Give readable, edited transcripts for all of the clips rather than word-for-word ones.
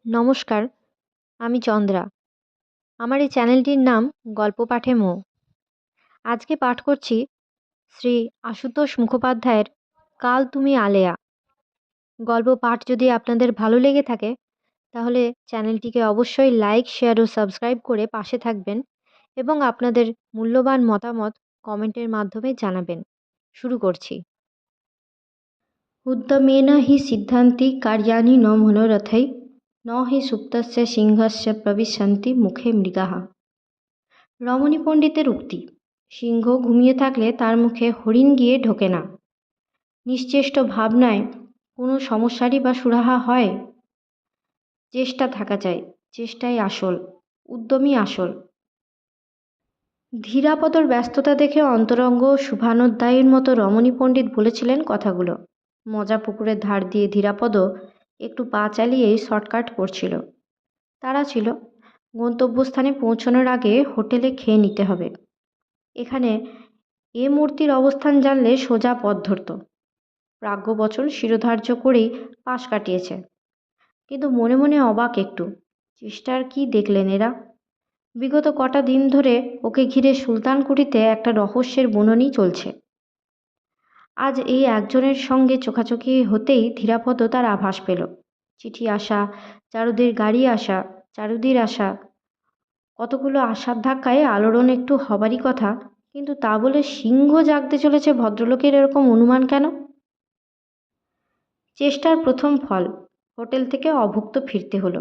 নমস্কার, আমি চন্দ্রা। আমার এই চ্যানেলটির নাম গল্প পাঠে মৌ। আজকে পাঠ করছি শ্রী আশুতোষ মুখোপাধ্যায়ের কাল তুমি আলেয়া। গল্প পাঠ যদি আপনাদের ভালো লেগে থাকে তাহলে চ্যানেলটিকে অবশ্যই লাইক, শেয়ার ও সাবস্ক্রাইব করে পাশে থাকবেন এবং আপনাদের মূল্যবান মতামত কমেন্টের মাধ্যমে জানাবেন। শুরু করছি। উদ্যমেন হি সিদ্ধান্তি কার্যাণি ন মনোরথৈ ন হি সুপ্তস্য সিংহস্য প্রবিশন্তি মুখে মৃগাঃ। রমণী পণ্ডিতের উক্তি। সিংহ ঘুমিয়ে থাকলে তার মুখে হরিণ গিয়ে ঢোকে না। নিশ্চেষ্ট ভাবনায় কোনো সমস্যারই বা সুরাহা হয়? চেষ্টা থাকা চাই, চেষ্টাই আসল, উদ্যমই আসল। ধীরাপদর ব্যস্ততা দেখে অন্তরঙ্গ শুভানোধ্যায়ীর মতো রমণী পণ্ডিত বলেছিলেন কথাগুলো। মজা পুকুরের ধার দিয়ে ধীরাপদ একটু পা চালিয়েই শর্টকাট করছিল। তারা ছিল গন্তব্যস্থানে পৌঁছানোর আগে হোটেলে খেয়ে নিতে হবে। এখানে এ মূর্তির অবস্থান জানলে সোজা পথ ধরত। প্রাজ্ঞবচন শিরোধার্য করেই পাশ কাটিয়েছে। কিন্তু মনে মনে অবাক একটু, চেষ্টার কি দেখলেন এরা? বিগত কটা দিন ধরে ওকে ঘিরে সুলতানকুঠিতে একটা রহস্যের বুননি চলছে। আজ এই একজনের সঙ্গে চোখাচোখি হতেই ধীরাপদ তার আভাস পেল। চিঠি আসা, চারুদের গাড়ি আসা, চারুদির আসা, কতগুলো আশার ধাক্কায় আলোড়ন একটু হবারই কথা, কিন্তু তা বলে সিংহ জাগতে চলেছে ভদ্রলোকের এরকম অনুমান কেন? চেষ্টার প্রথম ফল, হোটেল থেকে অভুক্ত ফিরতে হলো।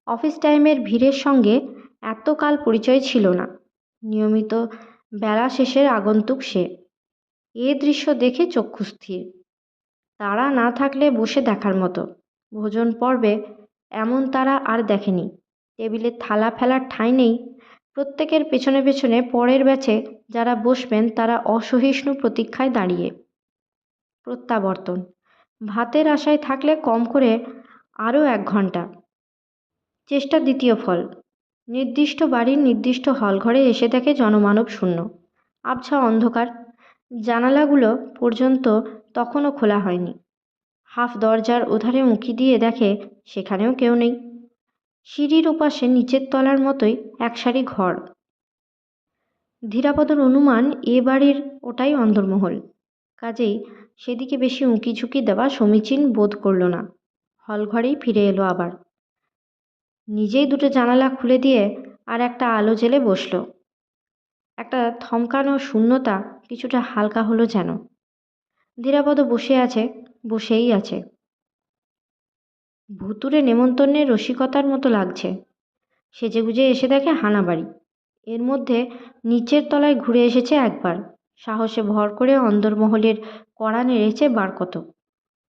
অফিস টাইমের ভিড়ের সঙ্গে এতকাল পরিচয় ছিল না। নিয়মিত বেলা শেষের আগন্তুক সে। এ দৃশ্য দেখে চক্ষু স্থির। তারা না থাকলে বসে দেখার মতো। ভোজন পর্বে এমন তারা আর দেখেনি। টেবিলে থালা ফেলার ঠাঁই নেই। প্রত্যেকের পেছনে পেছনে পরের ব্যাচে যারা বসবেন তারা অসহিষ্ণু প্রতীক্ষায় দাঁড়িয়ে। প্রত্যাবর্তন। ভাতের আশায় থাকলে কম করে আরও 1 ঘন্টা। চেষ্টার দ্বিতীয় ফল, নির্দিষ্ট বাড়ির নির্দিষ্ট হলঘরে এসে দেখে জনমানব শূন্য। আবছা অন্ধকার। জানালাগুলো পর্যন্ত তখনও খোলা হয়নি। হাফ দরজার ওধারে উঁকি দিয়ে দেখে সেখানেও কেউ নেই। সিঁড়ির ওপাশে নিচের তলার মতোই এক সারি ঘর। ধীরাপদর অনুমান এ বাড়ির ওটাই অন্দরমহল। কাজেই সেদিকে বেশি উঁকি ঝুঁকি দেওয়া সমীচীন বোধ করল না। হলঘরেই ফিরে এলো আবার। নিজেই 2টো জানালা খুলে দিয়ে আর একটা আলো জ্বেলে বসল। একটা থমকানো শূন্যতা কিছুটা হালকা হলো যেন। ধীরাপদ বসে আছে, বসেই আছে। ভুতুড়ে নেমন্তন্নের রসিকতার মতো লাগছে। সেজেগুজে এসে দেখে হানাবাড়ি। এর মধ্যে নিচের তলায় ঘুরে এসেছে একবার। সাহসে ভর করে অন্দরমহলের কড়া নেড়েছে বার কত।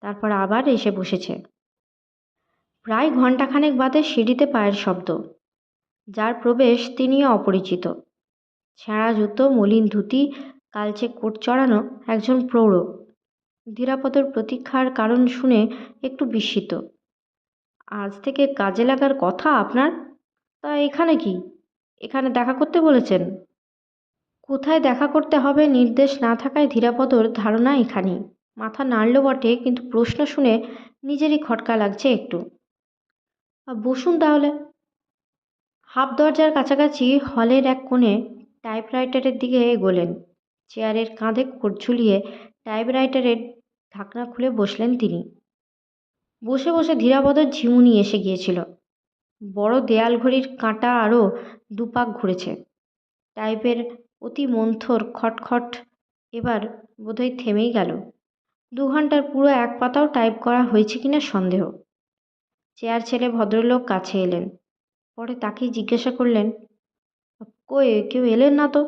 তারপর আবার এসে বসেছে। প্রায় ঘণ্টাখানেক বাদে সিঁড়িতে পায়ের শব্দ। যার প্রবেশ তিনিও অপরিচিত। ছেঁড়া জুতো, মলিন ধুতি, কালচে কোট চড়ানো একজন প্রৌঢ়। ধীরাপদর প্রতীক্ষার কারণ শুনে একটু বিস্মিত। আজ থেকে কাজে লাগার কথা আপনার? তা এখানে কি? এখানে দেখা করতে বলেছেন? কোথায় দেখা করতে হবে নির্দেশ না থাকায় ধীরাপদর ধারণা এখানেই। মাথা নাড়ল বটে, কিন্তু প্রশ্ন শুনে নিজেরই খটকা লাগছে একটু। বসুন তাহলে। হাফ দরজার কাছাকাছি হলের এক কোণে টাইপরাইটারের দিকে এগোলেন। চেয়ারের কাঁধে কোট ঝুলিয়ে টাইপরাইটারের ঢাকনা খুলে বসলেন তিনি। বসে বসে ধীরাপদর ঝিমুনি এসে গিয়েছিল। বড় দেয়াল ঘড়ির কাঁটা আরও 2 পাক ঘুরেছে। টাইপের অতি মন্থর খটখট এবার বোধহয় থেমেই গেল। 2 ঘন্টার পুরো 1 পাতাও টাইপ করা হয়েছে কিনা সন্দেহ। চেয়ার ছেড়ে ভদ্রলোক কাছে এলেন। পরে তাকেই জিজ্ঞাসা করলেন, কই কেউ এলেন না তো?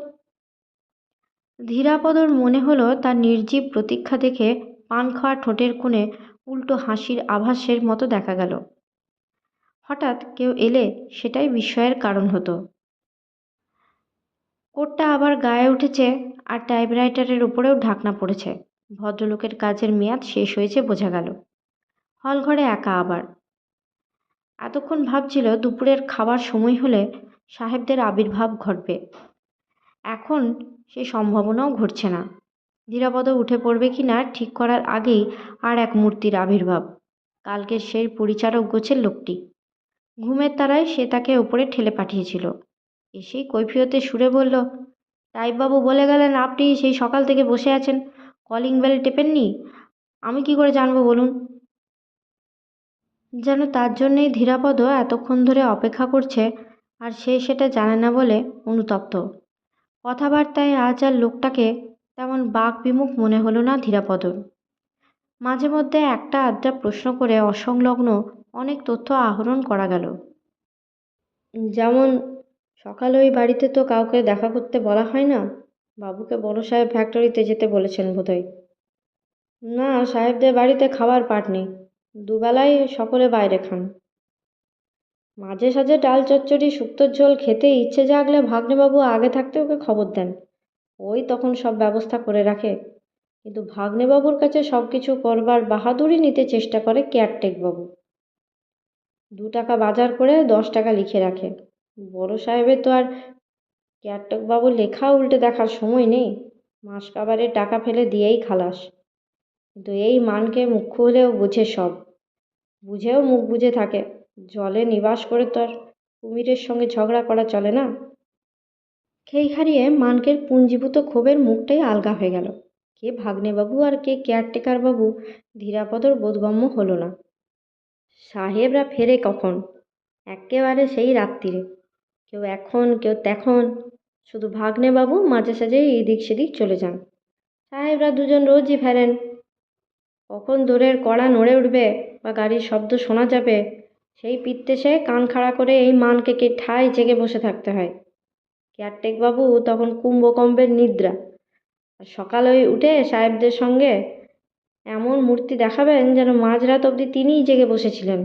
ধীরাপদর মনে হলো তার নির্জীব প্রতীক্ষা দেখে পান খাওয়া ঠোঁটের কোণে উল্টো হাসির আভাসের মতো দেখা গেল। হঠাৎ কেউ এলে সেটাই বিস্ময়ের কারণ হতো। কোটটা আবার গায়ে উঠেছে আর টাইপরাইটারের উপরেও ঢাকনা পড়েছে। ভদ্রলোকের কাজের মেয়াদ শেষ হয়েছে বোঝা গেল। হলঘরে একা আবার। এতক্ষণ ভাবছিল দুপুরের খাবার সময় হলে সাহেবদের আবির্ভাব ঘটবে। এখন সে সম্ভাবনাও ঘটছে না। ধীরাপদ উঠে পড়বে কি না ঠিক করার আগেই আর এক মূর্তির আবির্ভাব। কালকের সেই পরিচারক গোছের লোকটি। ঘুমের তাড়ায় সে তাকে ওপরে ঠেলে পাঠিয়েছিল। এসেই কৈফিয়তের সুরে বলল, টাইপবাবু বলে গেলেন আপনি সেই সকাল থেকে বসে আছেন, কলিং বেল টেপেননি। আমি কি করে জানবো বলুন? যেন তার জন্যেই ধীরাপদ এতক্ষণ ধরে অপেক্ষা করছে, আর সে সেটা জানে না বলে অনুতপ্ত। কথাবার্তায় আজ আর লোকটাকে তেমন বাক বিমুখ মনে হলো না ধীরাপদর। মাঝে মধ্যে একটা আধটা প্রশ্ন করে অসংলগ্ন অনেক তথ্য আহরণ করা গেল। যেমন, সকালে ওই বাড়িতে তো কাউকে দেখা করতে বলা হয় না। বাবুকে বড় সাহেব ফ্যাক্টরিতে যেতে বলেছেন বোধহয়। না, সাহেবদের বাড়িতে খাবার পাট নেই, দুবেলায় সকলে বাইরে খান। মাঝে সাঝে ডাল চচ্চড়ি শুক্তোর ঝোল খেতে ইচ্ছে জাগলে ভাগ্নেবাবু আগে থাকতে ওকে খবর দেন, ওই তখন সব ব্যবস্থা করে রাখে। কিন্তু ভাগ্নেবাবুর কাছে সব কিছু করবার বাহাদুরি নিতে চেষ্টা করে কেয়ারটেকবাবু। 2 টাকা বাজার করে 10 টাকা লিখে রাখে। বড় সাহেবের তো আর কেয়ারটেকবাবুর লেখা উল্টে দেখার সময় নেই, মাস কাবারে টাকা ফেলে দিয়েই খালাস। কিন্তু এই মানকে মুখ খুলেও বুঝে সব, বুঝেও মুখ বুঝে থাকে। জলে নিবাস করে তো আর কুমিরের সঙ্গে ঝগড়া করা চলে না। খেই হারিয়ে মানকের পুঞ্জীভূত ক্ষোভের মুখটাই আলগা হয়ে গেল। কে ভাগ্নেবাবু আর কে কেয়ারটেকার বাবু ধীরাপদর বোধগম্য হলো না। সাহেবরা ফেরে কখন? একেবারে সেই রাত্রিরে, কেউ এখন কেউ তখন। শুধু ভাগ্নেবাবু মাঝে সাঝে এদিক সেদিক চলে যান। সাহেবরা দুজন রোজই ফেরেন। কখন দূরের কড়া নড়ে উঠবে বা গাড়ির শব্দ শোনা যাবে, সেই পিত্তেশে কান খাড়া করে এই মানকে কে ঠায় জেগে বসে থাকতে হয়। কেয়ারটেকবাবু তখন কুম্ভকম্বের নিদ্রা, আর সকালে উঠে সাহেবদের সঙ্গে এমন মূর্তি দেখাবেন যেন মাঝরাত অবধি তিনিই জেগে বসেছিলেন।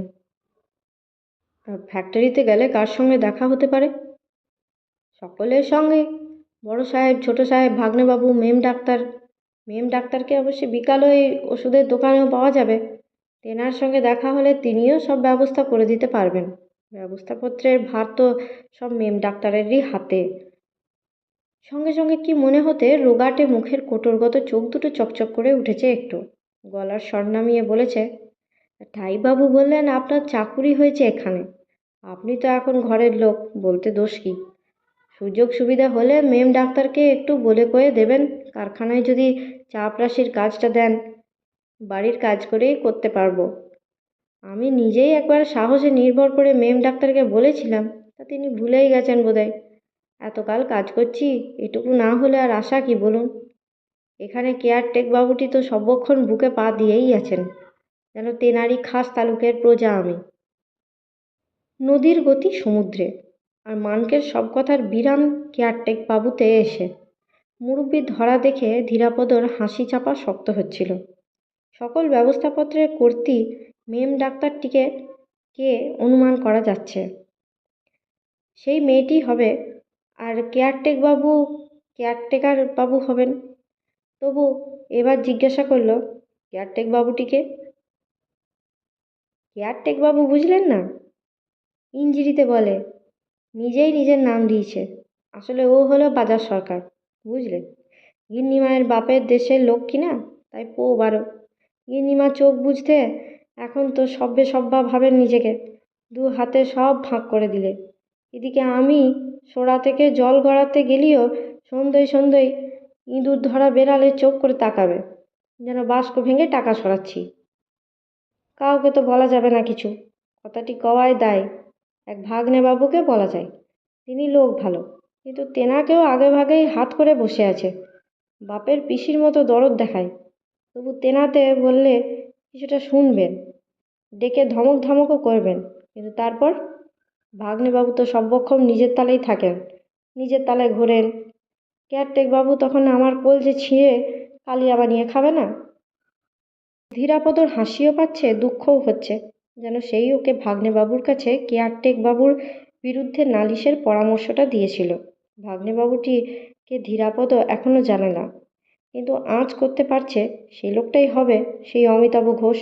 ফ্যাক্টরিতে গেলে কার সঙ্গে দেখা হতে পারে? সকলের সঙ্গে, বড় সাহেব, ছোট সাহেব, ভাগ্নেবাবু, মেম ডাক্তার। মেম ডাক্তারকে অবশ্য বিকালে ওই ওষুধের দোকানেও পাওয়া যাবে। তেনার সঙ্গে দেখা হলে তিনিও সব ব্যবস্থা করে দিতে পারবেন। ব্যবস্থাপত্রের ভার তো সব মেম ডাক্তারেরই হাতে। সঙ্গে সঙ্গে কি মনে হতে রোগাটে মুখের কোটরগত চোখ দুটো চকচক করে উঠেছে একটু। গলার স্বর নামিয়ে বলেছে, ঠাইবাবু বললেন আপনার চাকুরি হয়েছে এখানে, আপনি তো এখন ঘরের লোক, বলতে দোষ কি? সুযোগ সুবিধা হলে মেম ডাক্তারকে একটু বলে কয়ে দেবেন কারখানায় যদি চাপরাশির কাজটা দেন, বাড়ির কাজ করেই করতে পারবো। আমি নিজেই একবার সাহসে নির্ভর করে মেম ডাক্তারকে বলেছিলাম, তা তিনি ভুলেই গেছেন বোধহয়। এতকাল কাজ করছি, এটুকু না হলে আর আশা কি বলুন? এখানে কেয়ারটেক বাবুটি তো সর্বক্ষণ বুকে পা দিয়েই আছেন, যেন তেনারই খাস তালুকের প্রজা আমি। নদীর গতি সমুদ্রে, আর মানকের সব কথার বিরাম কেয়ারটেক বাবুতে এসে। মুরব্বির ধরা দেখে ধীরাপদর হাসি চাপা শক্ত হচ্ছিল। সকল ব্যবস্থাপত্রের কর্ত্রী মেম ডাক্তারটিকে কে অনুমান করা যাচ্ছে, সেই মেয়েটি হবে। আর কেয়ারটেকার বাবু হবেন। তবু এবার জিজ্ঞাসা করল, কেয়ারটেক বাবুটিকে? কেয়ারটেক বাবু বুঝলেন না? ইঞ্জিরিতে বলে, নিজেই নিজের নাম দিয়েছে। আসলে ও হলো বাজার সরকার, বুঝলে। গিন্নিমায়ের বাপের দেশের লোক কিনা, তাই পো 12। গিন্নিমা চোখ বুঝতে এখন তো সব্যে সব্যা ভাবেন নিজেকে, 2 হাতে সব ফাঁক করে দিলে। এদিকে আমি সোড়া থেকে জল গড়াতে গেলেও সন্ধ্যই সন্ধ্যই ইঁদুর ধরা বেড়ালে চোখ করে তাকাবে, যেন বাস্ক ভেঙে টাকা সরাচ্ছি। কাউকে তো বলা যাবে না কিছু, কথাটি কওয়ায় দায়। এক ভাগ্নেবাবুকে বলা যায়, তিনি লোক ভালো, কিন্তু তেনাকেও আগে ভাগেই হাত করে বসে আছে। বাপের পিসির মতো দরদ দেখায়। তবু তেনাতে বললে কিছুটা শুনবেন, ডেকে ধমক ধমকও করবেন, কিন্তু তারপর? ভাগ্নেবাবু তো সর্বক্ষণ নিজের তালেই থাকেন, নিজের তালে ঘোরেন। কেয়ারটেক বাবু তখন আমার কলজে ছিঁড়ে কালিয়া বানিয়ে খাবে না? ধীরাপদর হাসিও পাচ্ছে, দুঃখও হচ্ছে, যেন সেই ওকে ভাগ্নেবাবুর কাছে কেয়ারটেক বাবুর বিরুদ্ধে নালিশের পরামর্শটা দিয়েছিল। ভাগ্নেবাবুটিকে ধীরাপদ এখনও জানে না, কিন্তু আঁচ করতে পারছে সেই লোকটাই হবে সেই অমিতাভ ঘোষ।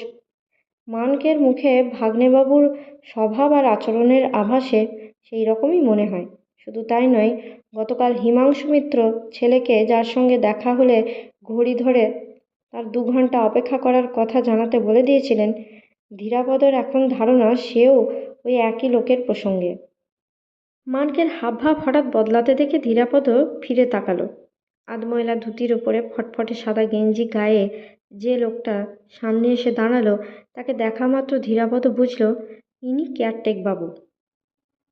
মানকের মুখে ভাগ্নেবাবুর স্বভাব আর আচরণের আভাসে সেই রকমই মনে হয়। শুধু তাই নয়, গতকাল হিমাংশু মিত্র ছেলেকে যার সঙ্গে দেখা হলে ঘড়ি ধরে তার 2 ঘন্টা অপেক্ষা করার কথা জানাতে বলে দিয়েছিলেন, ধীরাপদর এখন ধারণা সেও ওই একই লোকের প্রসঙ্গে। মানকের হাবভাব হঠাৎ বদলাতে দেখে ধীরাপদ ফিরে তাকালো। আধময়লা ধুতির ওপরে ফটফটে সাদা গেঞ্জি গায়ে যে লোকটা সামনে এসে দাঁড়ালো তাকে দেখা মাত্র ধীরাপদ বুঝল ইনি কেয়ারটেক বাবু।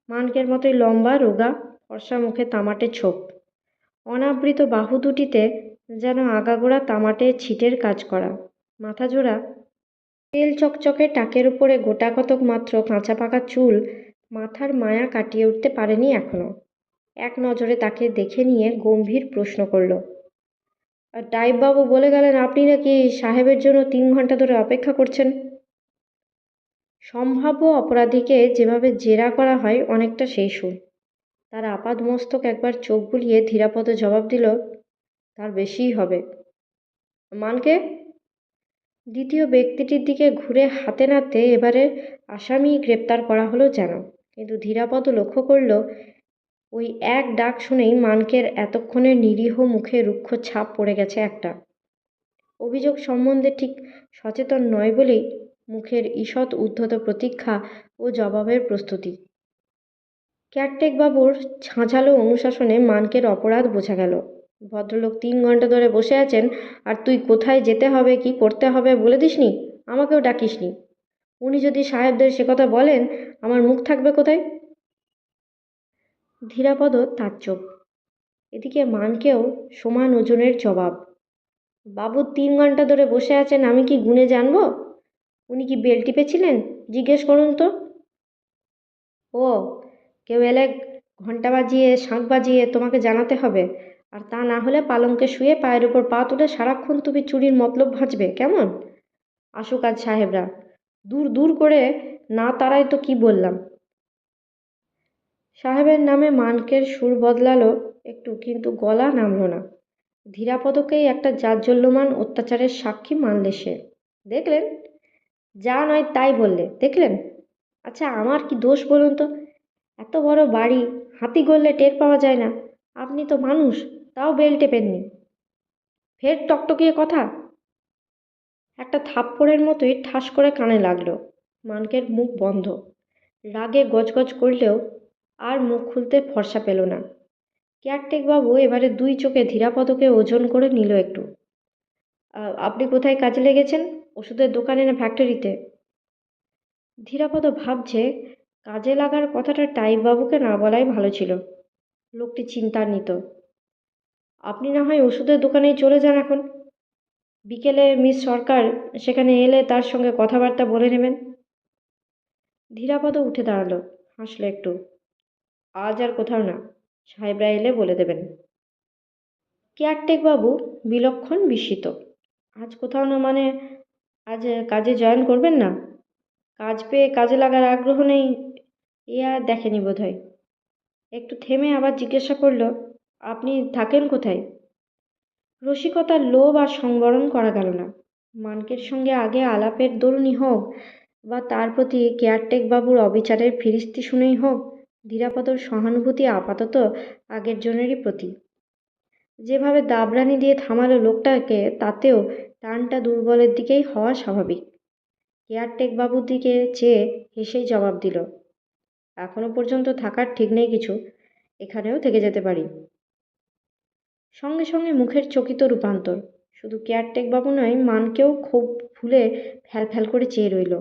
মানকের মতোই লম্বা, রোগা, ফর্সা, মুখে তামাটে ছোপ, অনাবৃত বাহু দুটিতে যেন আগাগোড়া তামাটে ছিটের কাজ করা, মাথাজোড়া তেল চকচকে টাকের উপরে গোটা কতক মাত্র কাঁচা পাকা চুল মাথার মায়া কাটিয়ে উঠতে পারেনি এখনো। এক নজরে তাকে দেখে নিয়ে গম্ভীর প্রশ্ন করল, আর টাইপবাবু বলে গেলেন আপনি নাকি সাহেবের জন্য 3 ঘন্টা ধরে অপেক্ষা করছেন। সম্ভাব্য অপরাধীকে যেভাবে জেরা করা হয় অনেকটা সেই সুর। তার আপাদমস্তক একবার চোখ বুলিয়ে ধীরাপদ জবাব দিল, তার বেশিই হবে। মানকে? দ্বিতীয় ব্যক্তিটির দিকে ঘুরে হাতে নাতে এবারে আসামি গ্রেপ্তার করা হলো যেন, কিন্তু ধীরাপদ লক্ষ্য করল ওই এক ডাক শুনেই মানকের এতক্ষণের নিরীহ মুখে রুক্ষ ছাপ পড়ে গেছে একটা। অভিযোগ সম্বন্ধে ঠিক সচেতন নয় বলেই মুখের ঈষৎ উদ্ধত প্রতীক্ষা ও জবাবের প্রস্তুতি। কেয়ারটেক বাবুর ঝাঁঝালো অনুশাসনে মানকের অপরাধ বোঝা গেল। ভদ্রলোক 3 ঘন্টা ধরে বসে আছেন, আর তুই কোথায় যেতে হবে কি করতে হবে বলে দিসনি, আমাকেও ডাকিসনি। উনি যদি সাহেবদের সে কথা বলেন আমার মুখ থাকবে কোথায়? ধীরাপদ তাজ্জব। এদিকে মানকেও সমান ওজনের জবাব। বাবু 3 ঘন্টা ধরে বসে আছেন, আমি কি গুনে জানবো? উনি কি বেল টিপেছিলেন? জিজ্ঞেস করুন তো। ও, কেউ এলে ঘন্টা বাজিয়ে শাঁখ বাজিয়ে তোমাকে জানাতে হবে, আর তা না হলে পালঙ্কে শুয়ে পায়ের উপর পা তুলে সারাক্ষণ তুমি চুরির মতলব ভাঁজবে, কেমন? আসুক আজ সাহেবরা, দূর দূর করে না তারাই তো কি বললাম। সাহেবের নামে মানকের সুর বদলালো একটু, কিন্তু গলা নামল না। ধীরাপদকেই একটা জাজ্জল্যমান অত্যাচারের সাক্ষী মানলে সে। দেখলেন, যা নয় তাই বললে, দেখলেন? আচ্ছা আমার কি দোষ বলুন তো? এত বড় বাড়ি, হাতি গললে টের পাওয়া যায় না। আপনি তো মানুষ, তাও বেল টেপেননি। ফের টকটকিয়ে কথা। একটা থাপ্পড়ের মতোই ঠাস করে কানে লাগলো। মানকের মুখ বন্ধ, রাগে গজগজ করলেও আর মুখ খুলতে ফরসা পেল না। কেয়ারটেক বাবু এবারে 2 চোখে ধীরাপদকে ওজন করে নিল একটু। আপনি কোথায় কাজে লেগেছেন? ওষুধের দোকানে না ফ্যাক্টরিতে? ধীরাপদ ভাবছে কাজে লাগার কথাটা টাইপবাবুকে না বলাই ভালো ছিল। লোকটি চিন্তান্বিত। আপনি না হয় ওষুধের দোকানেই চলে যান এখন। বিকেলে মিস সরকার সেখানে এলে তার সঙ্গে কথাবার্তা বলে নেবেন। ধীরাপদ উঠে দাঁড়ালো, হাসলো একটু। আজ আর কোথাও না, সাহেবরা এলে বলে দেবেন। কেয়ারটেক বাবু বিলক্ষণ বিস্মিত। আজ কোথাও না মানে আজ কাজে জয়েন করবেন না? কাজ পেয়ে কাজে লাগার আগ্রহ নেই এ আর দেখেনি বোধহয়। একটু থেমে আবার জিজ্ঞাসা করল, আপনি থাকেন কোথায়? রসিকতার লোভ আর সংবরণ করা গেল না। মানকের সঙ্গে আগে আলাপের দরুনই হোক বা তার প্রতি কেয়ারটেক বাবুর অবিচারের ফিরিস্তি শুনেই হোক, ধীরাপদর সহানুভূতি আপাতত আগের জনেরই প্রতি। যেভাবে দাবরানি দিয়ে থামালো লোকটাকে, তাতেও টানটা দুর্বলের দিকেই হওয়া স্বাভাবিক। কেয়ারটেক বাবুর দিকে চেয়ে হেসেই জবাব দিল, এখনো পর্যন্ত থাকার ঠিক নেই কিছু, এখানেও থেকে যেতে পারি। সঙ্গে সঙ্গে মুখের চকিত রূপান্তর। শুধু কেয়ারটেক বাবু নয়, মানকেও খুব ফুলে ফ্যাল ফ্যাল করে চেয়ে রইল।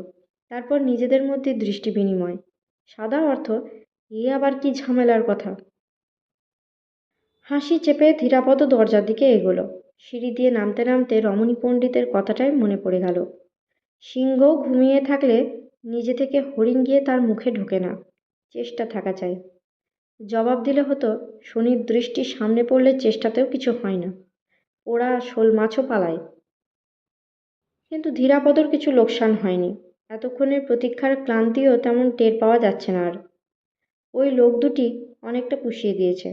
তারপর নিজেদের মধ্যে দৃষ্টি বিনিময়। সাদা অর্থ, এ আবার কি ঝামেলার কথা? হাসি চেপে ধীরাপদ দরজার দিকে এগোলো। সিঁড়ি দিয়ে নামতে নামতে রমণী পণ্ডিতের কথাটাই মনে পড়ে গেল। সিংহও ঘুমিয়ে থাকলে নিজে থেকে হরিণ গিয়ে তার মুখে ঢোকে না, চেষ্টা থাকা চাই। জবাব দিলে হতো, শনির দৃষ্টি সামনে পড়লে চেষ্টাতেও কিছু হয় না, ওরা শোল মাছও পালায়। কিন্তু ধীরাপদর কিছু লোকসান হয়নি। এতক্ষণের প্রতীক্ষার ক্লান্তিও তেমন টের পাওয়া যাচ্ছে না আর। ওই লোক দুটি অনেকটা পুষিয়ে দিয়েছে।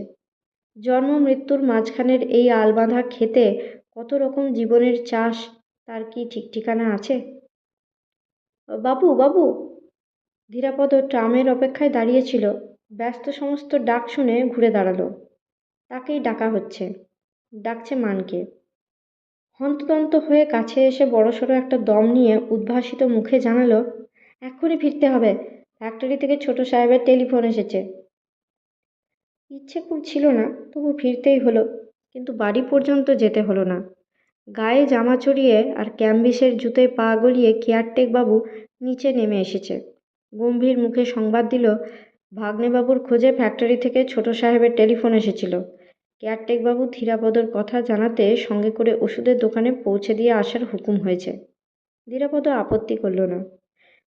জন্ম মৃত্যুর মাঝখানের এই আলবাঁধা খেতে কত রকম জীবনের চাষ তার কি ঠিক ঠিকানা আছে? বাবু বাবু! ধীরাপদ ট্রামের অপেক্ষায় দাঁড়িয়েছিল। ব্যস্ত সমস্ত ডাক শুনে ঘুরে দাঁড়ালো। তাকেই ডাকা হচ্ছে, ডাকছে মানকে। হন্তদন্ত হয়ে কাছে এসে বড়সড় একটা দম নিয়ে উদ্ভাসিত মুখে জানালো, এক্ষুনি ফিরতে হবে, ফ্যাক্টরি থেকে ছোট সাহেবের টেলিফোন এসেছে। ইচ্ছে খুব ছিল না, তবু ফিরতেই হলো। কিন্তু বাড়ি পর্যন্ত যেতে হলো না। গায়ে জামা চড়িয়ে আর ক্যাম্বিসের জুতোয় পা গলিয়ে কেয়ারটেক বাবু নিচে নেমে এসেছে। গম্ভীর মুখে সংবাদ দিল, ভাগ্নেবাবুর খোঁজে ফ্যাক্টরি থেকে ছোট সাহেবের টেলিফোন এসেছিল। কেয়ারটেক বাবু ধীরাপদর কথা জানাতে সঙ্গে করে ওষুধের দোকানে পৌঁছে দিয়ে আসার হুকুম হয়েছে। ধীরাপদ আপত্তি করল না।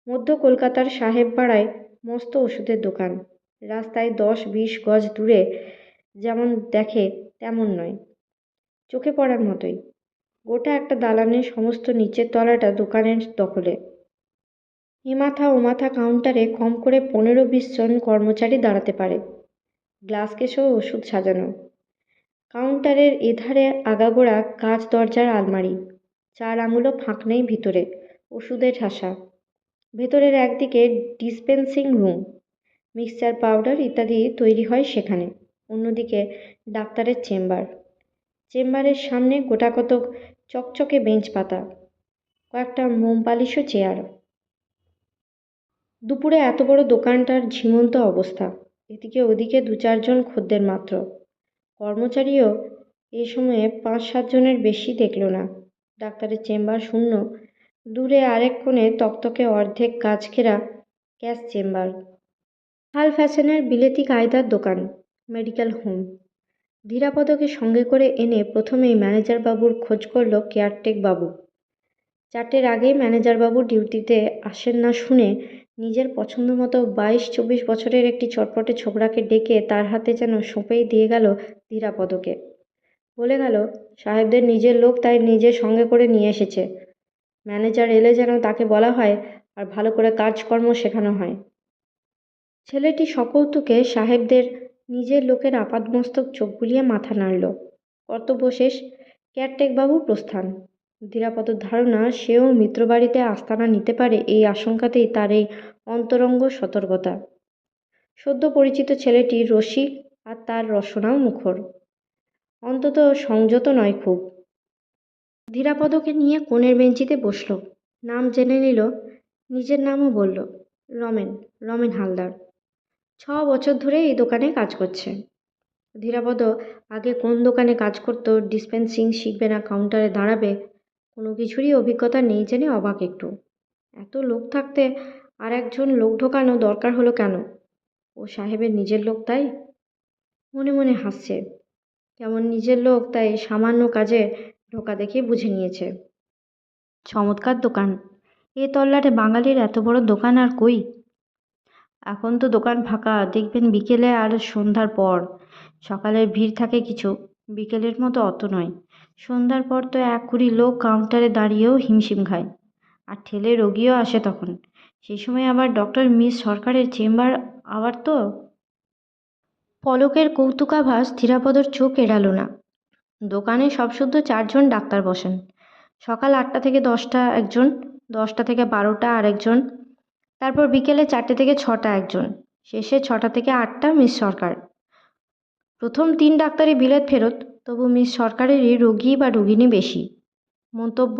মধ্য কলকাতার সাহেব পাড়ায় মস্ত ওষুধের দোকান। রাস্তায় 10-20 গজ দূরে যেমন দেখে তেমন নয়, চোখে পড়ার মতোই। গোটা একটা দালানের সমস্ত নিচের তলাটা দোকানের দখলে। এমাথা ওমাথা কাউন্টারে কম করে 15-20 জন কর্মচারী দাঁড়াতে পারে। গ্লাস কেসেও ওষুধ সাজানো। কাউন্টারের এধারে আগাগোড়া কাঁচ দরজার আলমারি, 4 আঙুলও ফাঁক নেই ভিতরে, ওষুধে ঠাসা। ভেতরের একদিকে ডিসপেন্সিং রুম, মিক্সচার পাউডার ইত্যাদি তৈরি হয় সেখানে। অন্যদিকে ডাক্তারের চেম্বার। চেম্বারের সামনে গোটাকতক চকচকে বেঞ্চ পাতা, কয়েকটা মোম পালিশও চেয়ার। দুপুরে এত বড় দোকানটার ঝিমন্ত অবস্থা। এদিকে ওদিকে 2-4 জন খদ্দের মাত্র। কর্মচারীও এ সময়ে 5-7 জনের বেশি দেখল না। ডাক্তারের চেম্বার শূন্য। দূরে আরেক কোণে তকতকে অর্ধেক কাজ ঘেরা ক্যাশ চেম্বার। হাল ফ্যাশনের বিলেতি কায়দার দোকান, মেডিকেল হোম। ধীরাপদকে সঙ্গে করে এনে প্রথমেই ম্যানেজার বাবুর খোঁজ করল কেয়ারটেক বাবু। 4টের আগেই ম্যানেজার বাবু ডিউটিতে আসেন না শুনে নিজের পছন্দ মতো 22-24 বছরের একটি চটপটে ছোকরাকে ডেকে তার হাতে যেন সঁপেই দিয়ে গেল ধীরাপদকে। বলে গেল, সাহেবদের নিজের লোক, তাই নিজের সঙ্গে করে নিয়ে এসেছে। ম্যানেজার এলে যেন তাকে বলা হয় আর ভালো করে কাজকর্ম শেখানো হয়। ছেলেটি সকৌতুকে সাহেবদের নিজের লোকের আপাদমস্তক চোখ বুলিয়ে মাথা নাড়ল। কর্তব্য শেষ, কেয়ারটেকবাবুর প্রস্থান। ধীরাপদর ধারণা সেও মিত্রবাড়িতে আস্তানা নিতে পারে, এই আশঙ্কাতেই তার এই অন্তরঙ্গ সতর্কতা। সদ্য পরিচিত ছেলেটি রসিক আর তার রসনাও মুখর, অন্তত সংযত নয় খুব। ধীরাপদকে নিয়ে কোণের বেঞ্চিতে বসল। নাম জেনে নিল, নিজের নামও বলল, রমেন হালদার। 6 বছর ধরে এই দোকানে কাজ করছে। ধীরাপদ আগে কোন দোকানে কাজ করতো, ডিসপেন্সিং শিখবে না কাউন্টারে দাঁড়াবে, কোনো কিছুরই অভিজ্ঞতা নেই জেনে অবাক একটু। এত লোক থাকতে আর একজন লোক ঢোকানো দরকার হলো কেন? ও সাহেবের নিজের লোক তাই? মনে মনে হাসছে। কেমন নিজের লোক তাই সামান্য কাজে ঢোকা দেখে বুঝে নিয়েছে। চমৎকার দোকান। এ তল্লাটে বাঙালির এত বড় দোকান আর কই? এখন তো দোকান ফাঁকা, দেখবেন বিকেলে আর সন্ধ্যার পর। সকালের ভিড় থাকে কিছু, বিকেলের মতো অত নয়। সন্ধ্যার পর তো 1-20 লোক কাউন্টারে দাঁড়িয়েও হিমশিম খায়, আর ঠেলে রোগীও আসে তখন। সেই সময় আবার ডক্টর মিস সরকারের চেম্বার আবার তো। পলকের কৌতুকাভাস ধীরাপদর চোখ এড়ালো না। দোকানে সবশুদ্ধ 4 জন ডাক্তার বসেন। সকাল 8টা থেকে 10টা একজন, 10টা থেকে 12টা আরেকজন, তারপর বিকেলে 4টে থেকে 6টা একজন, শেষে 6টা থেকে 8টা মিস সরকার। প্রথম 3 ডাক্তারই বিলেত ফেরত, তবু মিস সরকারেরই রোগী বা রোগিনী বেশি। মন্তব্য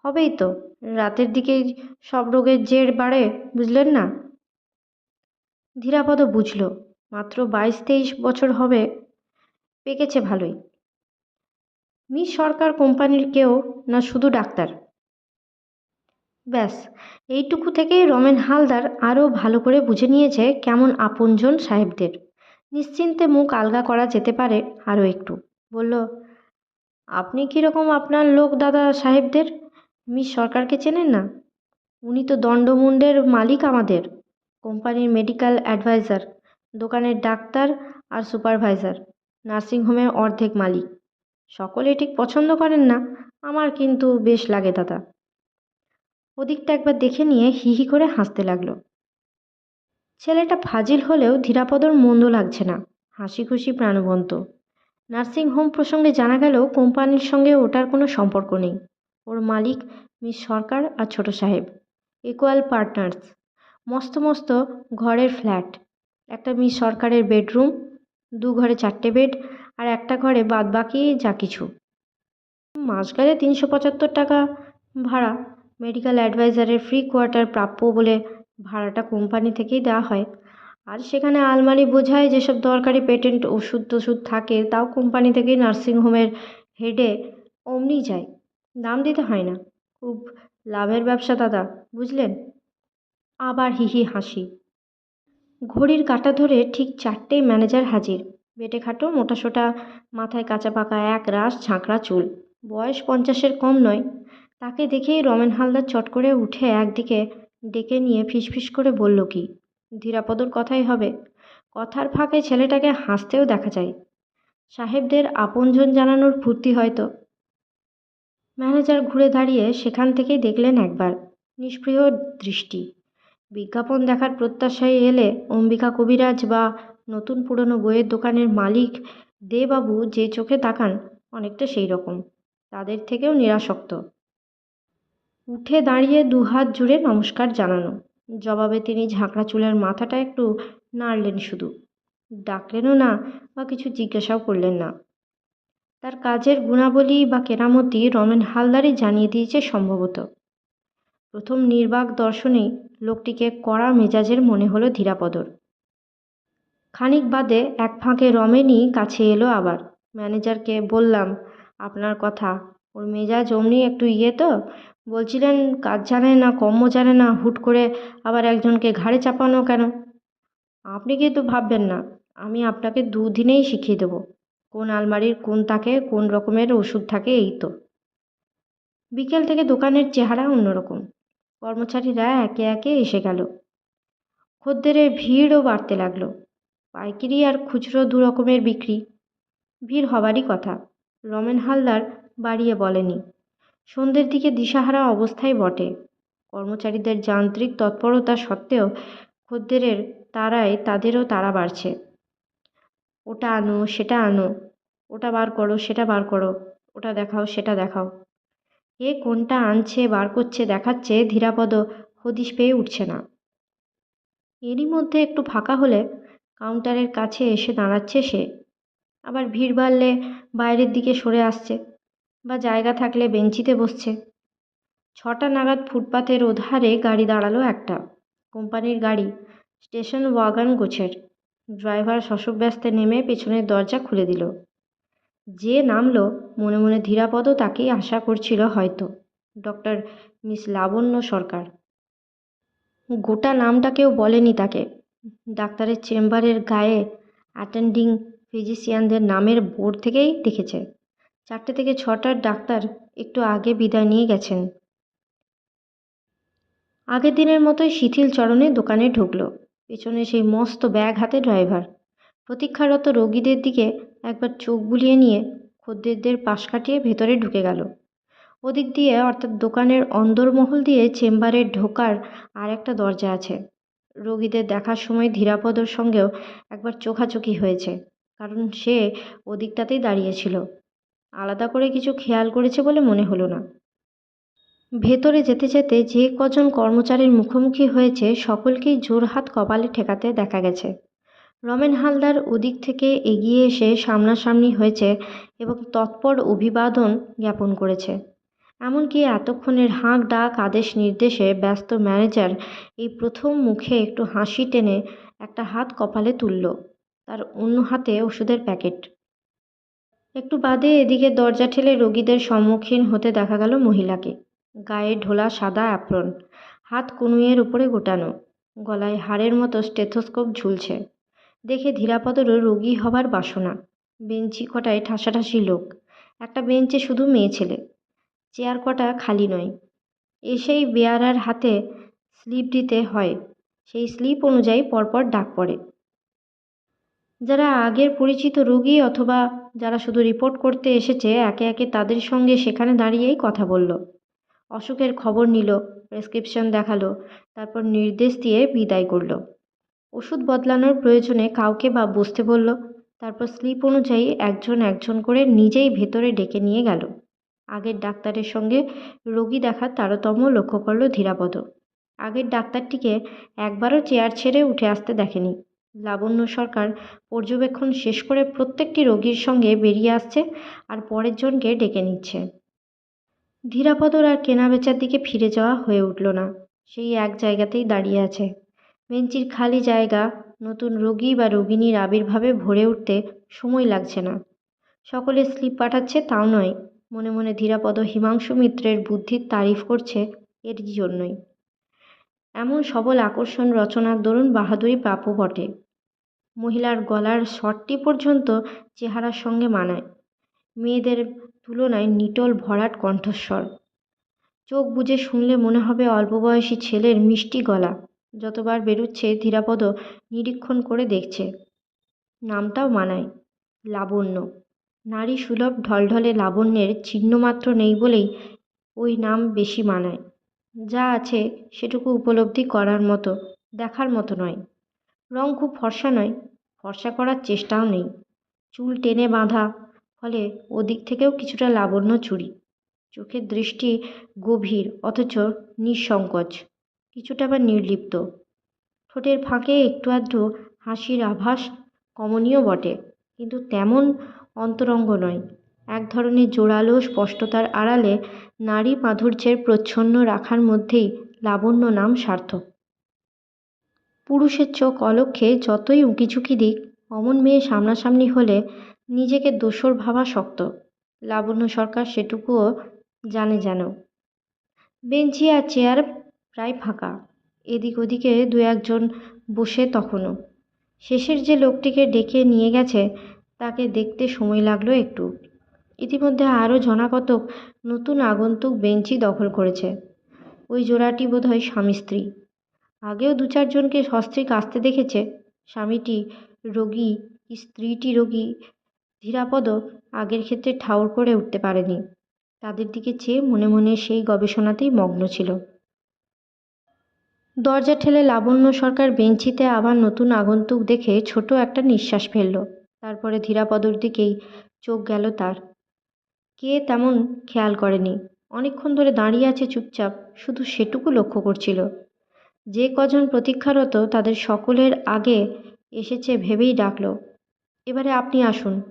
হবেই তো, রাতের দিকেই সব রোগের জের বাড়ে, বুঝলেন না? ধীরাপদ বুঝল, মাত্র 22-23 বছর হবে, পেকেছে ভালোই। মিস সরকার কোম্পানির কেউ না শুধু ডাক্তার? ব্যাস, এইটুকু থেকেই রমেন হালদার আরও ভালো করে বুঝে নিয়েছে কেমন আপনজন সাহেবদের। নিশ্চিন্তে মুখ আলগা করা যেতে পারে আরও একটু। বলল, আপনি কীরকম আপনার লোক দাদা সাহেবদের? মিস সরকারকে চেনেন না? উনি তো দণ্ডমুণ্ডের মালিক আমাদের, কোম্পানির মেডিকেল অ্যাডভাইজার, দোকানের ডাক্তার আর সুপারভাইজার, নার্সিংহোমের অর্ধেক মালিক। সকলে ঠিক পছন্দ করেন না, আমার কিন্তু বেশ লাগে দাদা। ওদিকটা একবার দেখে নিয়ে হি হি করে হাসতে লাগলো। ছেলেটা ফাজিল হলেও ধীরাপদর মন্দ লাগছে না, হাসি খুশি প্রাণবন্ত। নার্সিং হোম প্রসঙ্গে জানা গেল কোম্পানির সঙ্গে ওটার কোনো সম্পর্ক নেই। ওর মালিক মিস সরকার আর ছোট সাহেব, ইকুয়াল পার্টনার্স। মস্ত মস্ত ঘরের ফ্ল্যাট, একটা মিস সরকারের বেডরুম, 2 ঘরে 4টে বেড, আর একটা ঘরে বাদবাকি যা কিছু। মাস গেলে 375 টাকা ভাড়া। মেডিকেল অ্যাডভাইজারের ফ্রি কোয়ার্টার প্রাপ্য বলে ভাড়াটা কোম্পানি থেকেই দেওয়া হয়। আর সেখানে আলমারি বোঝায় যেসব দরকারি পেটেন্ট ওষুধ টষুধ থাকে তাও কোম্পানি থেকেই নার্সিংহোমের হেডে অমনি যায়। দাম দিতে হয় না। খুব লাভের ব্যবসা দাদা, বুঝলেন? আবার হিহি হাসি। ঘড়ির কাঁটা ধরে ঠিক 4টেয় ম্যানেজার হাজির। বেঁটেখাটো মোটাসোটা, মাথায় কাঁচা পাকা এক রাশ ঝাঁকড়া চুল, বয়স 50-এর কম নয়। তাকে দেখেই রমেন হালদার চট করে উঠে একদিকে ডেকে নিয়ে ফিসফিস করে বলল কি, ধীরাপদর কথাই হবে। কথার ফাঁকে ছেলেটাকে হাসতেও দেখা যায়। সাহেবদের আপনজন জানানোর ফুর্তি হয়তো। ম্যানেজার ঘুরে দাঁড়িয়ে সেখান থেকেই দেখলেন একবার, নিষ্প্রিয় দৃষ্টি। বিজ্ঞাপন দেখার প্রত্যাশায় এলে অম্বিকা কবিরাজ বা নতুন পুরনো বইয়ের দোকানের মালিক দেবাবু যে চোখে তাকান, অনেকটা সেই রকম, তাদের থেকেও নিরাসক্ত। উঠে দাঁড়িয়ে দুহাত জুড়ে নমস্কার জানানো। জবাবে তিনি ঝাঁকড়া চুলের মাথাটা একটু নাড়লেন শুধু, ডাকলেনও না বা কিছু জিজ্ঞাসাও করলেন না। তার কাজের গুণাবলী বা কেরামতি রমেন হালদারই জানিয়ে দিয়েছে সম্ভবত। প্রথম নির্বাক দর্শনেই লোকটিকে কড়া মেজাজের মনে হলো ধীরাপদর। খানিক বাদে এক ফাঁকে রমেনই কাছে এলো আবার। ম্যানেজারকে বললাম, আপনার কথা, ওর মেজাজ অমনি একটু তো, বলছিলেন কাজ জানে না, কর্ম জানে না, হুট করে আবার একজনকে ঘাড়ে চাপানো কেন? আপনি কিন্তু ভাববেন না, আমি আপনাকে 2 দিনেই শিখিয়ে দেবো কোন আলমারির কোন তাকে কোন রকমের ওষুধ থাকে, এই তো। বিকেল থেকে দোকানের চেহারা অন্যরকম। কর্মচারীরা একে একে এসে গেল। খদ্দেরের ভিড়ও বাড়তে লাগলো। পাইকারি আর খুচরো 2 রকমের বিক্রি। ভিড় হবারই কথা, রমেন হালদার বাড়িয়ে বলেনি। সন্ধ্যের দিকে দিশাহারা অবস্থায় বটে। কর্মচারীদের যান্ত্রিক তৎপরতা সত্ত্বেও খদ্দেরের তাড়ায় তাদেরও তাড়া বাড়ছে। ওটা আনো, সেটা আনো, ওটা বার করো, সেটা বার করো, ওটা দেখাও, সেটা দেখাও। কে কোনটা আনছে, বার করছে, দেখাচ্ছে, ধীরাপদ হদিশ পেয়ে উঠছে না। এরই মধ্যে একটু ফাঁকা হলে কাউন্টারের কাছে এসে দাঁড়াচ্ছে সে। আবার ভিড় বাড়লে বাইরের দিকে সরে আসছে, বা জায়গা থাকলে বেঞ্চিতে বসছে। 6টা নাগাদ ফুটপাতের ওধারে গাড়ি দাঁড়ালো একটা, কোম্পানির গাড়ি, স্টেশন ওয়াগন গোছের। ড্রাইভার শশব্যস্তে নেমে পেছনের দরজা খুলে দিল। যে নামলো মনে মনে ধীরাপদও তাকেই আশা করছিল হয়তো, ডক্টর মিস লাবণ্য সরকার। গোটা নামটা কেউ বলেনি তাকে। ডাক্তারের চেম্বারের গায়ে অ্যাটেন্ডিং ফিজিশিয়ানদের নামের বোর্ড থেকেই দেখেছে। 4টে থেকে 6টার ডাক্তার একটু আগে বিদায় নিয়ে গেছেন। আগের দিনের মতোই শিথিল চরণে দোকানে ঢুকলো। পেছনে সেই মস্ত ব্যাগ হাতে ড্রাইভার। প্রতীক্ষারত রোগীদের দিকে একবার চোখ বুলিয়ে নিয়ে খদ্দেরদের পাশ কাটিয়ে ভেতরে ঢুকে গেল। ওদিক দিয়ে, অর্থাৎ দোকানের অন্দরমহল দিয়ে চেম্বারে ঢোকার আর একটা দরজা আছে। রোগীদের দেখার সময় ধীরাপদর সঙ্গেও একবার চোখাচোখি হয়েছে, কারণ সে ওদিকটাতেই দাঁড়িয়েছিল। আলাদা করে কিছু খেয়াল করেছে বলে মনে হলো না। ভেতরে যেতে যেতে যে কজন কর্মচারীর মুখোমুখি হয়েছে সকলকেই জোড়হাত কপালে ঠেকাতে দেখা গেছে। রমেন হালদার ওদিক থেকে এগিয়ে এসে সামনাসামনি হয়েছে এবং তৎপর অভিবাদন জ্ঞাপন করেছে। এমনকি এতক্ষণের হাঁক ডাক আদেশ নির্দেশে ব্যস্ত ম্যানেজার এই প্রথম মুখে একটু হাসি টেনে একটা হাত কপালে তুলল, তার অন্য হাতে ওষুধের প্যাকেট। একটু বাদে এদিকে দরজা ঠেলে রোগীদের সম্মুখীন হতে দেখা গেল মহিলাকে। গায়ে ঢোলা সাদা অ্যাপ্রন, হাত কনুইয়ের উপরে গোটানো, গলায় হাড়ের মতো স্টেথোস্কোপ ঝুলছে। দেখে ধীরাপদরও রোগী হবার বাসনা। বেঞ্চি কটায় ঠাসাঠাসি লোক, একটা বেঞ্চে শুধু মেয়ে ছেলে। চেয়ার কটা খালি নয়। এসেই বেয়ারার হাতে স্লিপ দিতে হয়, সেই স্লিপ অনুযায়ী পরপর ডাক পড়ে। যারা আগের পরিচিত রোগী অথবা যারা শুধু রিপোর্ট করতে এসেছে একে একে তাদের সঙ্গে সেখানে দাঁড়িয়েই কথা বলল। অসুখের খবর নিল, প্রেসক্রিপশন দেখালো, তারপর নির্দেশ দিয়ে বিদায় করল। ওষুধ বদলানোর প্রয়োজনে কাউকে বা বসতে বলল, তারপর স্লিপ অনুযায়ী একজন একজন করে নিজেই ভেতরে ডেকে নিয়ে গেল। আগের ডাক্তারের সঙ্গে রোগী দেখার তারতম্য লক্ষ্য করল ধীরাপদ। আগের ডাক্তারটিকে একবারও চেয়ার ছেড়ে উঠে আসতে দেখেনি। লাবণ্য সরকার পর্যবেক্ষণ শেষ করে প্রত্যেকটি রোগীর সঙ্গে বেরিয়ে আসছে আর পরের জনকে ডেকে নিচ্ছে। ধীরাপদর আর কেনাবেচার দিকে ফিরে যাওয়া হয়ে উঠল না। সেই এক জায়গাতেই দাঁড়িয়ে আছে। বেঞ্চির খালি জায়গা নতুন রোগী বা রোগিণীর আবির্ভাবে ভরে উঠতে সময় লাগছে না। সকলে স্লিপ পাঠাচ্ছে তাও নয়, মনে মনে ধীরাপদ হিমাংশু মিত্রের বুদ্ধির তারিফ করছে এর জন্যই। এমন সবল আকর্ষণ রচনার দরুন বাহাদুরি প্রাপ্য বটে। মহিলার গলার স্বরটি পর্যন্ত চেহারার সঙ্গে মানায়। মেয়েদের তুলনায় নিটোল ভরাট কণ্ঠস্বর। চোখ বুজে শুনলে মনে হবে অল্প বয়সী ছেলের মিষ্টি গলা। যতবার বেরুচ্ছে ধীরাপদ নিরীক্ষণ করে দেখছে। নামটাও মানায়, লাবণ্য। নারী সুলভ ঢলঢলে লাবণ্যের চিহ্নমাত্র নেই বলেই ওই নাম বেশি মানায়। যা আছে সেটুকু উপলব্ধি করার মতো, দেখার মতো নয়। রং খুব ফর্সা নয়, ফর্সা করার চেষ্টাও নেই। চুল টেনে বাঁধা, ফলে ওদিক থেকেও কিছুটা লাবণ্য চুরি। চোখের দৃষ্টি গভীর অথচ নিঃসংকোচ, কিছুটা আবার নির্লিপ্ত। ঠোঁটের ফাঁকে একটু আধটু হাসির আভাস কমনীয় বটে, কিন্তু তেমন অন্তরঙ্গ নয়। এক ধরনের জোরালো স্পষ্টতার আড়ালে নারী মাধুর্যের প্রচ্ছন্ন রাখার মধ্যেই লাবণ্য নাম সার্থক। পুরুষের চোখ অলক্ষ্যে যতই উঁকিঝুঁকি দিক, অমন মেয়ে সামনাসামনি হলে নিজেকে দোসর ভাবা শক্ত। লাবণ্য সরকার সেটুকুও জানে যেন। বেঞ্চি আর চেয়ার প্রায় ফাঁকা। এদিক ওদিকে দু একজন বসে তখনও। শেষের যে লোকটিকে ডেকে নিয়ে গেছে তাকে দেখতে সময় লাগলো একটু। ইতিমধ্যে আরও জনাকতক নতুন আগন্তুক বেঞ্চি দখল করেছে। ওই জোড়াটি বোধহয় স্বামী স্ত্রী। আগেও দু চারজনকে সস্ত্রীক আসতে দেখেছে। স্বামীটি রোগী কি স্ত্রীটি রোগী ধীরাপদ আগের ক্ষেত্রে ঠাউর করে উঠতে পারেনি। তাদের দিকে চেয়ে মনে মনে সেই গবেষণাতেই মগ্ন ছিল। দরজা ঠেলে লাবণ্য সরকার বেঞ্চিতে আবার নতুন আগন্তুক দেখে ছোট একটা নিঃশ্বাস ফেলল। তারপরে ধীরাপদর দিকেই চোখ গেল তার। কে তেমন খেয়াল করেনি। অনেকক্ষণ ধরে দাঁড়িয়ে আছে চুপচাপ, শুধু সেটুকু লক্ষ্য করছিল। যে কজন প্রতীক্ষারত তাদের সকলের আগে এসেছে ভেবেই ডাকল, এবারে আপনি আসুন।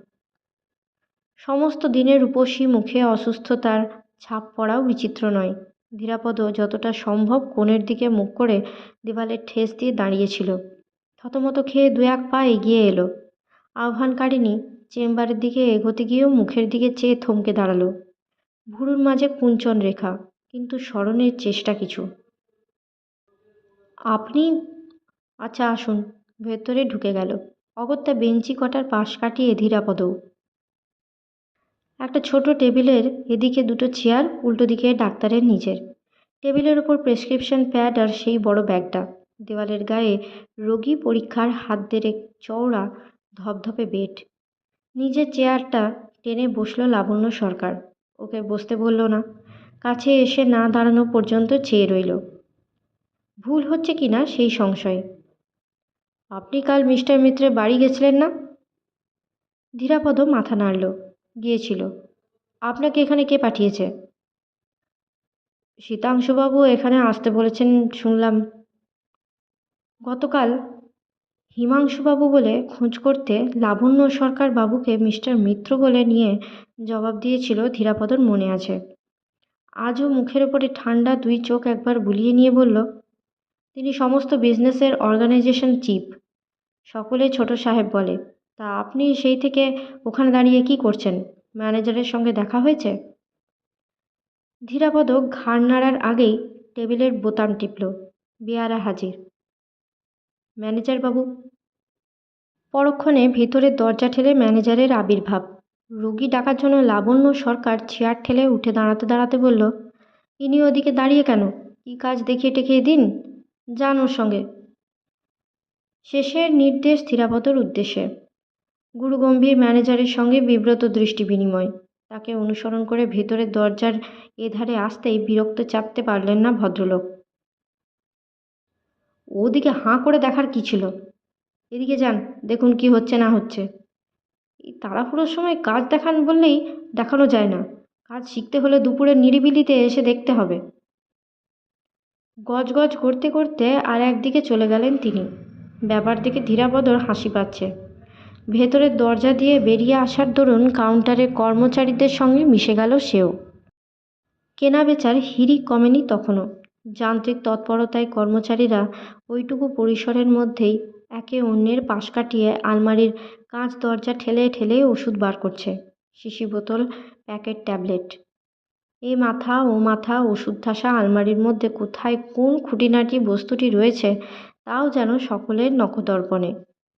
সমস্ত দিনের রূপসী মুখে অসুস্থতার ছাপ পড়াও বিচিত্র নয়। ধীরাপদ যতটা সম্ভব কোণের দিকে মুখ করে দেওয়ালে ঠেস দিয়ে দাঁড়িয়েছিল। থতমত খেয়ে দু এক পা এগিয়ে এলো। আহ্বানকারিণী চেম্বারের দিকে এগোতে গিয়েও মুখের দিকে চেয়ে থমকে দাঁড়ালো। ভুরুর মাঝে কুঞ্চন রেখা, কিন্তু স্মরণের চেষ্টা কিছু। আপনি? আচ্ছা আসুন। ভেতরে ঢুকে গেল। অগত্যা বেঞ্চি কটার পাশ কাটিয়ে ধীরাপদও। একটা ছোট টেবিলের এদিকে দুটো চেয়ার, উল্টো দিকে ডাক্তারের নিজের। টেবিলের ওপর প্রেসক্রিপশন প্যাড আর সেই বড় ব্যাগটা। দেওয়ালের গায়ে রোগী পরীক্ষার হাত দেড়েক চওড়া ধপধপে বেড। নিজের চেয়ারটা টেনে বসলো লাবণ্য সরকার। ওকে বসতে বলল না। কাছে এসে না দাঁড়ানো পর্যন্ত চেয়ে রইল। ভুল হচ্ছে কি না সেই সংশয়ে। আপনি কাল মিস্টার মিত্রের বাড়ি গেছিলেন না? ধীরাপদ মাথা নাড়ল। গিয়েছিল। আপনাকে এখানে কে পাঠিয়েছে? শীতাংশুবাবু এখানে আসতে বলেছেন শুনলাম। গতকাল হিমাংশুবাবু বলে খোঁজ করতে লাবণ্য সরকার বাবুকে মিস্টার মিত্র বলে নিয়ে জবাব দিয়েছিল ধীরাপদর মনে আছে। আজও মুখের ওপরে ঠান্ডা দুই চোখ একবার বুলিয়ে নিয়ে বলল, তিনি সমস্ত বিজনেসের অর্গানাইজেশন চিফ। সকলে ছোট সাহেব বলে। তা আপনি সেই থেকে ওখানে দাঁড়িয়ে কি করছেন? ম্যানেজারের সঙ্গে দেখা হয়েছে? ধীরাপদ ঘাড় নাড়ার আগেই টেবিলের বোতাম টিপল। বেয়ারা হাজির। ম্যানেজার বাবু। পরক্ষণে ভিতরের দরজা ঠেলে ম্যানেজারের আবির্ভাব। রোগী ডাকার জন্য লাবণ্য সরকার চেয়ার ঠেলে উঠে দাঁড়াতে দাঁড়াতে বলল, ইনি ওদিকে দাঁড়িয়ে কেন? কী কাজ দেখিয়ে টেকিয়ে দিন, যান ওর সঙ্গে। শেষের নির্দেশ ধীরাপদর উদ্দেশ্যে। গুরুগম্ভীর ম্যানেজারের সঙ্গে বিব্রত দৃষ্টি বিনিময়। তাকে অনুসরণ করে ভেতরের দরজার এধারে আসতেই বিরক্ত চাপতে পারলেন না ভদ্রলোক। ওদিকে হাঁ করে দেখার কী ছিল? এদিকে যান, দেখুন কি হচ্ছে না হচ্ছে। এই তাড়াহুড়োর সময় কাজ দেখান বললেই দেখানো যায় না। কাজ শিখতে হলে দুপুরের নিরিবিলিতে এসে দেখতে হবে। গজগজ করতে করতে আর একদিকে চলে গেলেন তিনি। ব্যাপার দেখে ধীরাপদর হাসি পাচ্ছে। ভেতরের দরজা দিয়ে বেরিয়ে আসার দরুন কাউন্টারের কর্মচারীদের সঙ্গে মিশে গেল সেও। কেনা বেচার হিড়িক কমেনি তখনও। যান্ত্রিক তৎপরতায় কর্মচারীরা ওইটুকু পরিসরের মধ্যেই একে অন্যের পাশ কাটিয়ে আলমারির কাঁচ দরজা ঠেলে ঠেলে ওষুধ বার করছে। শিশি বোতল, প্যাকেট, ট্যাবলেট। এ মাথা ও মাথা ওষুধ ঠাসা আলমারির মধ্যে কোথায় কোন খুঁটিনাটি বস্তুটি রয়েছে তাও যেন সকলের নখদর্পণে।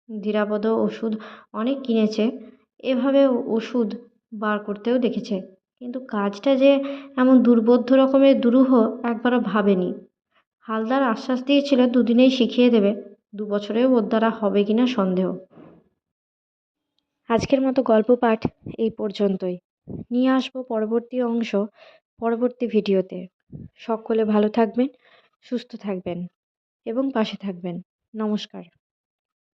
ধীরাপদ ওষুধ অনেক কিনেছে, এভাবে ওষুধ বার করতেও দেখেছে, কিন্তু কাজটা যে এমন দুর্বোধ্য রকমের দুরূহ একবারও ভাবেনি। হালদার আশ্বাস দিয়েছিল দুদিনেই শিখিয়ে দেবে, 2 বছরেও ওর দ্বারা হবে কিনা সন্দেহ। আজকের মতো গল্প পাঠ এই পর্যন্তই। নিয়ে আসবো পরবর্তী অংশ পরবর্তী ভিডিওতে। সকলে ভালো থাকবেন, সুস্থ থাকবেন এবং পাশে থাকবেন। নমস্কার।